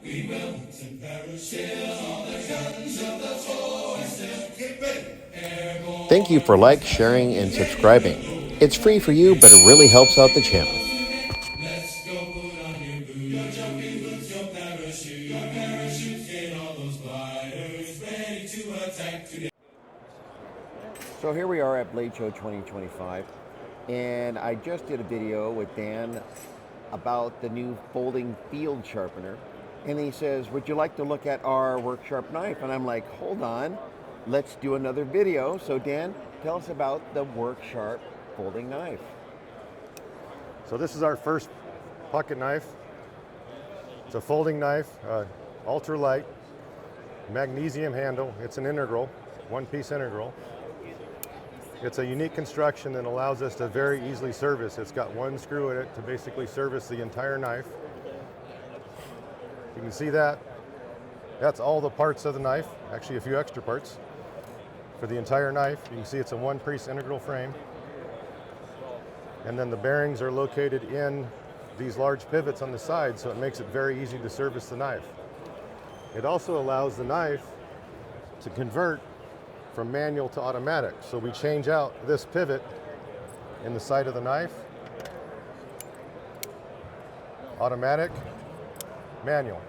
We will chill all the guns of the forces. Get ready. Thank you for sharing, and subscribing. It's free for you, but it really helps out the channel. Let's go put on your boots, your jumping boots, your parachute, get all those gliders ready to attack today. So here we are at Blade Show 2025, and I just did a video with Dan about the new folding field sharpener, and he says, would you like to look at our work sharp knife? And I'm like, hold on, let's do another video. So Dan, tell us about the work sharp folding knife. So this is our first pocket knife. It's a folding knife, ultra light, magnesium handle. It's an integral, one-piece integral. It's a unique construction that allows us to very easily service. It's got one screw in it to basically service the entire knife. You can see that. That's all the parts of the knife, actually a few extra parts for the entire knife. You can see it's a one-piece integral frame. And then the bearings are located in these large pivots on the side, so it makes it very easy to service the knife. It also allows the knife to convert from manual to automatic. So we change out this pivot in the side of the knife. Automatic, manual.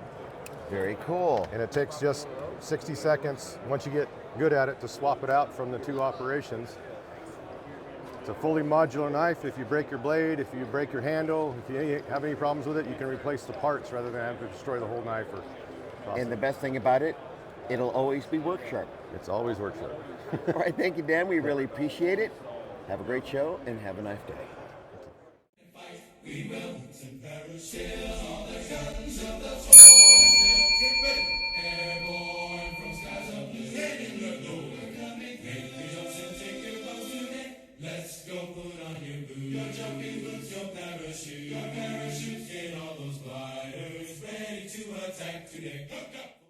Very cool. And it takes just 60 seconds, once you get good at it, to swap it out from the two operations. It's a fully modular knife. If you break your blade, if you break your handle, if you have any problems with it, you can replace the parts rather than have to destroy the whole knife. And the best thing about it, it'll always be work sharp. It's always work sharp. All right, thank you, Dan. We really appreciate it. Have a great show and have a nice day. We will chill all the guns of the forces. Get ready. Airborne from skies of blue. Get in the door. Make the jumps and take your bows today. Let's go put on your boots, your jumping boots, your parachute, get all those gliders ready to attack today. Hook up.